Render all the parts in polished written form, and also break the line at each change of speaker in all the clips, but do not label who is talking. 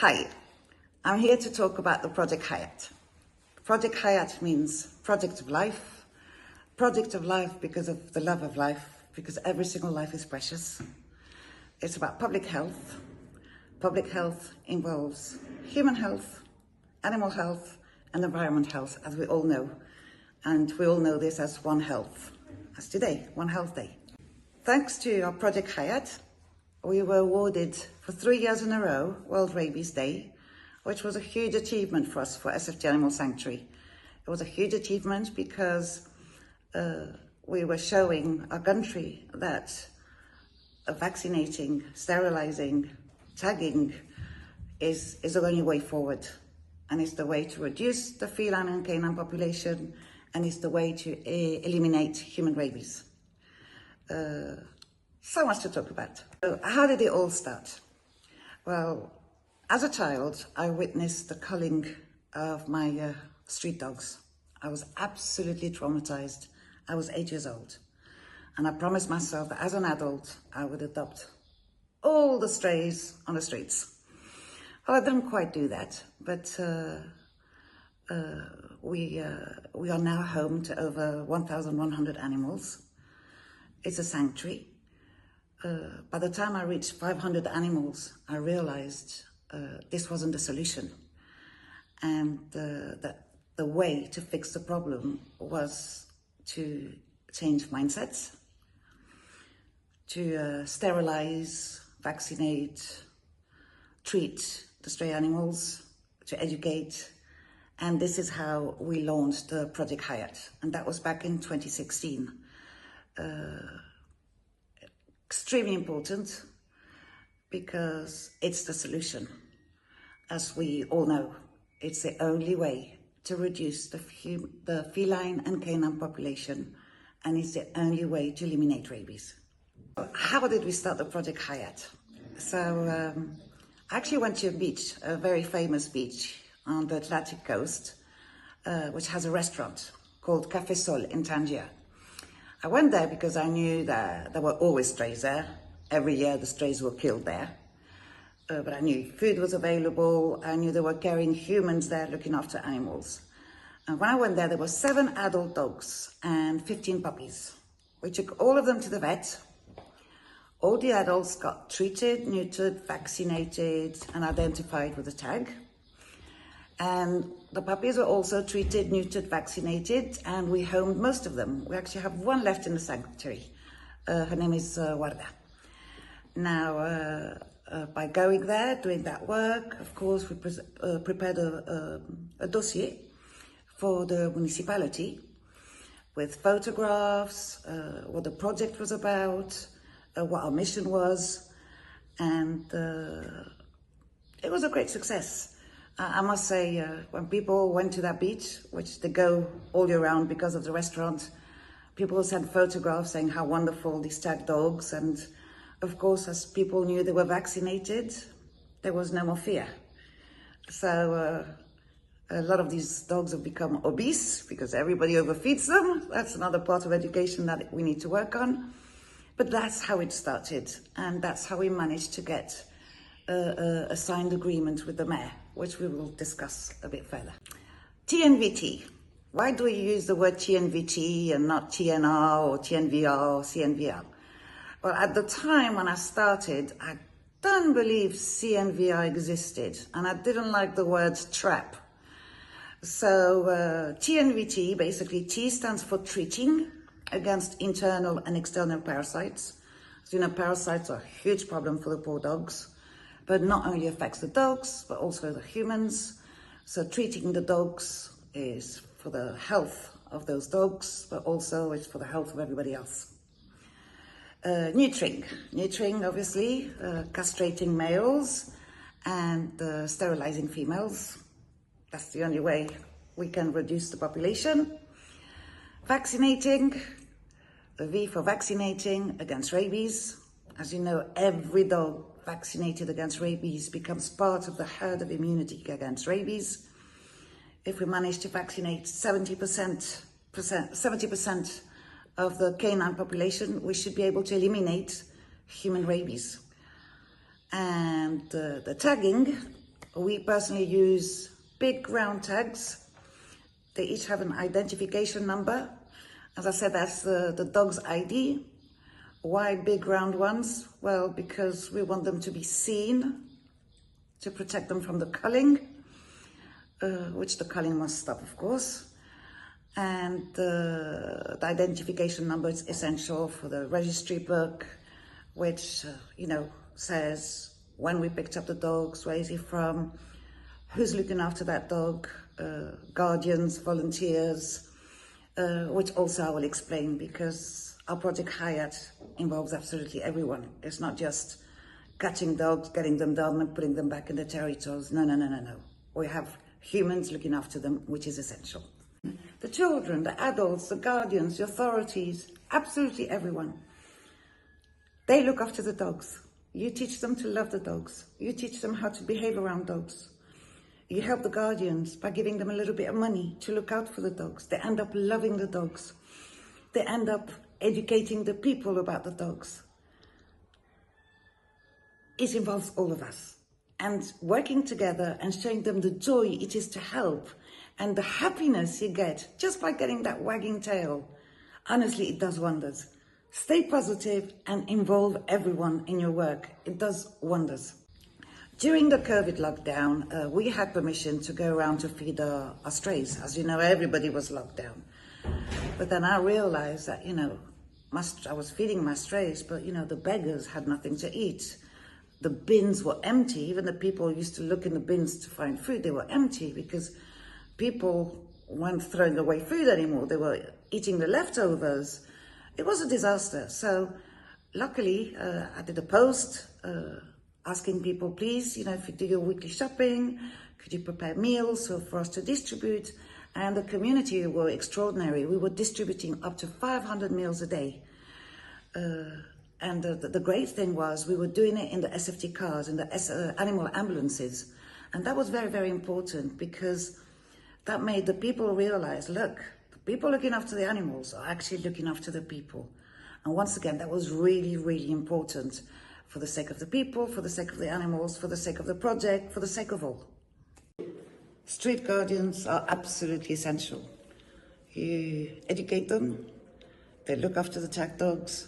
Hi, I'm here to talk about the Project Hayat. Project Hayat means project of life. Project of life because of the love of life, because every single life is precious. It's about public health. Public health involves human health, animal health, and environment health, as we all know. And we all know this as One Health, as today, One Health Day. Thanks to our Project Hayat, we were awarded for 3 years in a row World Rabies Day, which was a huge achievement for us, for SFG Animal Sanctuary. It was a huge achievement because we were showing our country that vaccinating, sterilizing, tagging is the only way forward. And it's the way to reduce the feline and canine population, and it's the way to eliminate human rabies. So much to talk about. So how did it all start? Well, as a child, I witnessed the culling of my street dogs. I was absolutely traumatized. I was 8 years old. And I promised myself that as an adult, I would adopt all the strays on the streets. Well, I didn't quite do that, but we are now home to over 1,100 animals. It's a sanctuary. By the time I reached 500 animals, I realized this wasn't the solution. And that the way to fix the problem was to change mindsets, to sterilize, vaccinate, treat the stray animals, to educate. And this is how we launched the Project Hayat. And that was back in 2016. Extremely important because it's the solution. As we all know, it's the only way to reduce the feline and canine population, and it's the only way to eliminate rabies. How did we start the Project Hayat? So I actually went to a beach, a very famous beach on the Atlantic coast, which has a restaurant called Café Sol in Tangier. I went there because I knew that there were always strays there. Every year the strays were killed there. But I knew food was available. I knew they were carrying humans there looking after animals. And when I went there were 7 adult dogs and 15 puppies. We took all of them to the vet. All the adults got treated, neutered, vaccinated, and identified with a tag. And the puppies were also treated, neutered, vaccinated, and we homed most of them. We actually have one left in the sanctuary. Her name is Warda. Now, by going there, doing that work, of course, we prepared a dossier for the municipality with photographs, what the project was about, what our mission was, and it was a great success. I must say, when people went to that beach, which they go all year round because of the restaurant, people sent photographs saying how wonderful these tag dogs, and of course, as people knew they were vaccinated, there was no more fear. So a lot of these dogs have become obese because everybody overfeeds them. That's another part of education that we need to work on. But that's how it started, and that's how we managed to get a signed agreement with the mayor, which we will discuss a bit further. TNVT. Why do we use the word TNVT and not TNR or TNVR or CNVR? Well, at the time when I started, I don't believe CNVR existed, and I didn't like the word trap. So TNVT, basically T stands for treating against internal and external parasites. So, you know, parasites are a huge problem for the poor dogs, but not only affects the dogs, but also the humans. So treating the dogs is for the health of those dogs, but also it's for the health of everybody else. Neutering, obviously, castrating males and sterilizing females. That's the only way we can reduce the population. Vaccinating, the V for vaccinating against rabies. As you know, every dog vaccinated against rabies becomes part of the herd of immunity against rabies. If we manage to vaccinate 70% of the canine population, we should be able to eliminate human rabies. And the tagging We personally use big round tags. They each have an identification number. As I said, that's the dog's ID. Why big round ones? Well, because we want them to be seen, to protect them from the culling, which the culling must stop, of course. And the identification number is essential for the registry book, which, says when we picked up the dogs, where is he from, who's looking after that dog, guardians, volunteers, which also I will explain, because our project Hayat involves absolutely everyone. It's not just catching dogs, getting them done and putting them back in the territories. No. We have humans looking after them, which is essential. The children, the adults, the guardians, the authorities, absolutely everyone. They look after the dogs. You teach them to love the dogs. You teach them how to behave around dogs. You help the guardians by giving them a little bit of money to look out for the dogs. They end up loving the dogs. They end up educating the people about the dogs. It involves all of us. And working together and showing them the joy it is to help and the happiness you get just by getting that wagging tail. Honestly, it does wonders. Stay positive and involve everyone in your work. It does wonders. During the COVID lockdown, we had permission to go around to feed our strays. As you know, everybody was locked down. But then I realized that, I was feeding my strays, but, the beggars had nothing to eat. The bins were empty. Even the people who used to look in the bins to find food, they were empty because people weren't throwing away food anymore. They were eating the leftovers. It was a disaster. So luckily, I did a post asking people, please, if you do your weekly shopping, could you prepare meals for us to distribute? And the community were extraordinary. We were distributing up to 500 meals a day. And the great thing was we were doing it in the SFT cars, in the animal ambulances. And that was very, very important because that made the people realize, look, the people looking after the animals are actually looking after the people. And once again, that was really, really important for the sake of the people, for the sake of the animals, for the sake of the project, for the sake of all. Street guardians are absolutely essential. You educate them, they look after the tag dogs,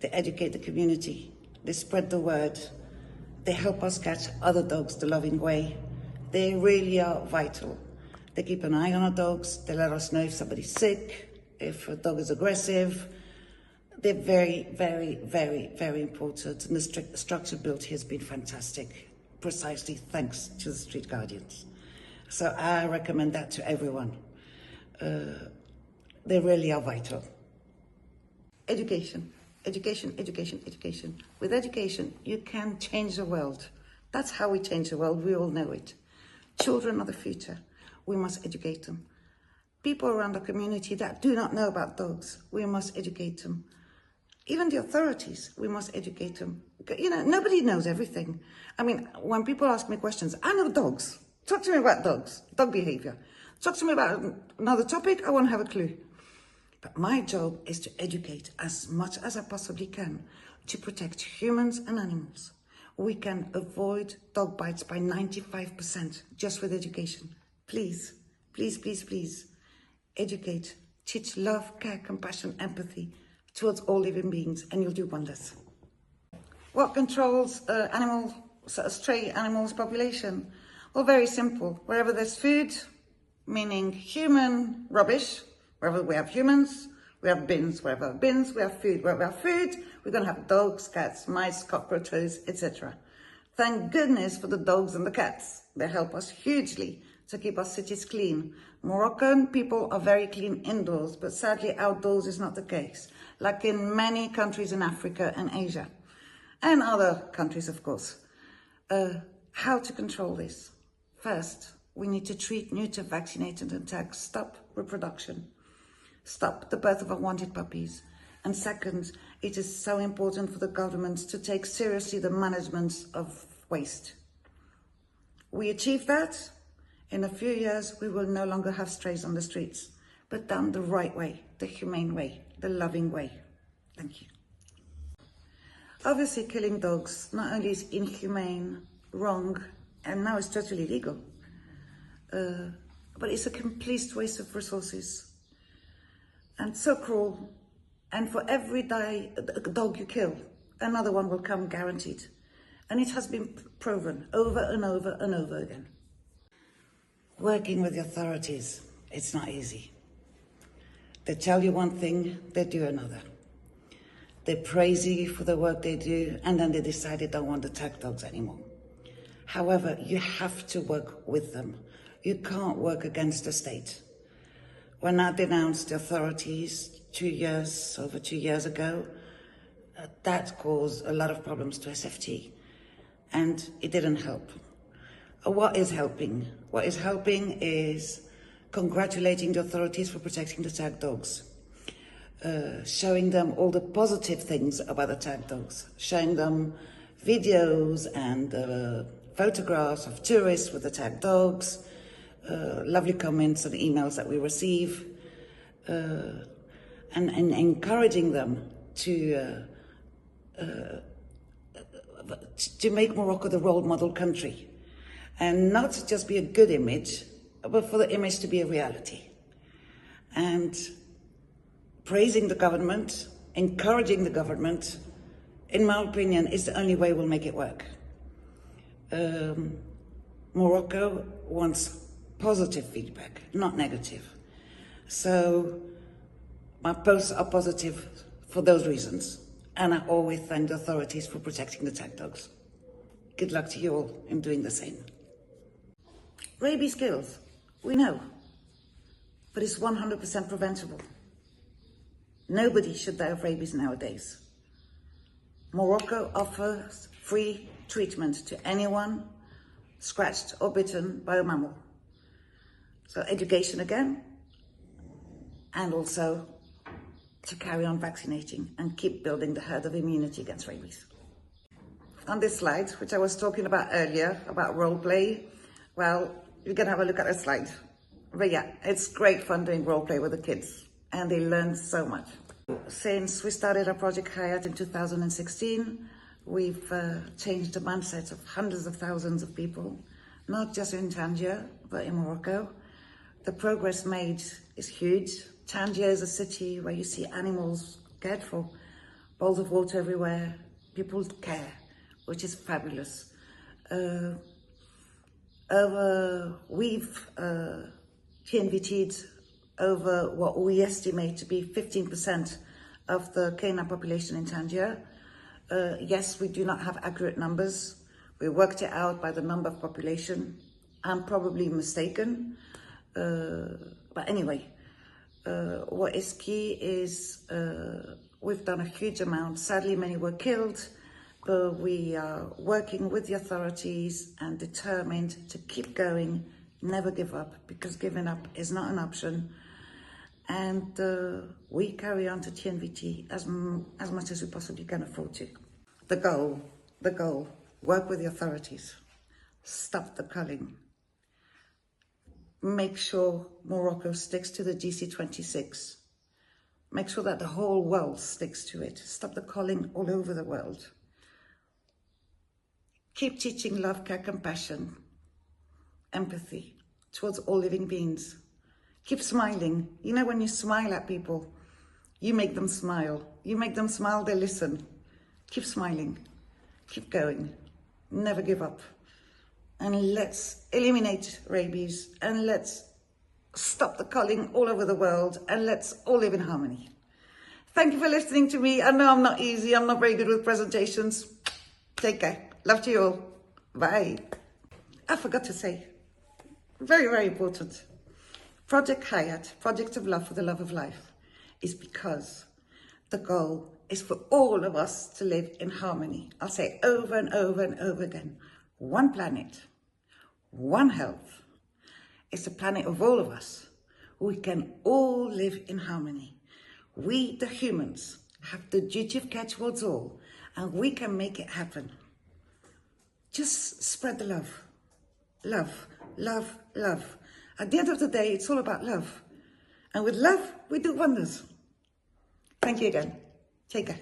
they educate the community, they spread the word, they help us catch other dogs the loving way. They really are vital. They keep an eye on our dogs, they let us know if somebody's sick, if a dog is aggressive. They're very, very, very, very important. And the structure built here has been fantastic, precisely thanks to the street guardians. So I recommend that to everyone. They really are vital. Education, education, education, education. With education, you can change the world. That's how we change the world, we all know it. Children are the future. We must educate them. People around the community that do not know about dogs, we must educate them. Even the authorities, we must educate them. Nobody knows everything. I mean, when people ask me questions, I know dogs. Talk to me about dogs, dog behavior. Talk to me about another topic, I won't have a clue. But my job is to educate as much as I possibly can to protect humans and animals. We can avoid dog bites by 95% just with education. Please, please, please, please, educate, teach love, care, compassion, empathy towards all living beings, and you'll do wonders. What controls stray animals population? Well, very simple. Wherever there's food, meaning human rubbish, wherever we have humans, we have bins. Wherever we have bins, we have food. Wherever we have food, we're going to have dogs, cats, mice, cockroaches, etc. Thank goodness for the dogs and the cats. They help us hugely to keep our cities clean. Moroccan people are very clean indoors, but sadly outdoors is not the case, like in many countries in Africa and Asia, and other countries, of course. How to control this? First, we need to treat, neuter, vaccinate and attack, stop reproduction, stop the birth of unwanted puppies. And second, it is so important for the governments to take seriously the management of waste. We achieve that. In a few years, we will no longer have strays on the streets, but done the right way, the humane way, the loving way. Thank you. Obviously, killing dogs not only is inhumane, wrong, and now it's totally legal. But it's a complete waste of resources, and so cruel. And for every dog you kill, another one will come guaranteed. And it has been proven over and over and over again. Working with the authorities, it's not easy. They tell you one thing, they do another. They praise you for the work they do, and then they decide they don't want attack dogs anymore. However, you have to work with them. You can't work against the state. When I denounced the authorities over 2 years ago, that caused a lot of problems to SFT, and it didn't help. What is helping? What is helping is congratulating the authorities for protecting the tag dogs, showing them all the positive things about the tag dogs, showing them videos and photographs of tourists with the tag dogs, lovely comments and emails that we receive, and encouraging them to make Morocco the role model country, and not just be a good image, but for the image to be a reality. And praising the government, encouraging the government, in my opinion, is the only way we'll make it work. Morocco wants positive feedback, not negative. So my posts are positive for those reasons. And I always thank the authorities for protecting the tag dogs. Good luck to you all in doing the same. Rabies kills, we know, but it's 100% preventable. Nobody should die of rabies nowadays. Morocco offers free treatment to anyone scratched or bitten by a mammal. So education again, and also to carry on vaccinating and keep building the herd of immunity against rabies. On this slide, which I was talking about earlier, about role play, well, you can have a look at the slide. But yeah, it's great fun doing role play with the kids, and they learn so much. Since we started our project Hayat in 2016, we've changed the mindset of hundreds of thousands of people, not just in Tangier, but in Morocco. The progress made is huge. Tangier is a city where you see animals cared for, bowls of water everywhere, people care, which is fabulous. We've TNVT'd over what we estimate to be 15% of the canine population in Tangier. Yes, we do not have accurate numbers. We worked it out by the number of population. I'm probably mistaken. But anyway, what is key is we've done a huge amount. Sadly, many were killed, but we are working with the authorities and determined to keep going, never give up, because giving up is not an option. And we carry on to TNVT as much as we possibly can afford to. The goal, work with the authorities, stop the culling, make sure Morocco sticks to the GC26, make sure that the whole world sticks to it, stop the culling all over the world. Keep teaching love, care, compassion, empathy towards all living beings. Keep smiling. You know, when you smile at people, you make them smile. You make them smile, they listen. Keep smiling. Keep going. Never give up. And let's eliminate rabies, and let's stop the culling all over the world, and let's all live in harmony. Thank you for listening to me. I know I'm not easy. I'm not very good with presentations. Take care. Love to you all. Bye. I forgot to say, very, very important. Project Hayat, Project of Love for the Love of Life, is because the goal is for all of us to live in harmony. I'll say over and over and over again. One planet, one health. It's a planet of all of us. We can all live in harmony. We, the humans, have the duty of care towards all, and we can make it happen. Just spread the love. Love, love, love. At the end of the day, it's all about love. And with love, we do wonders. Thank you again. Take care.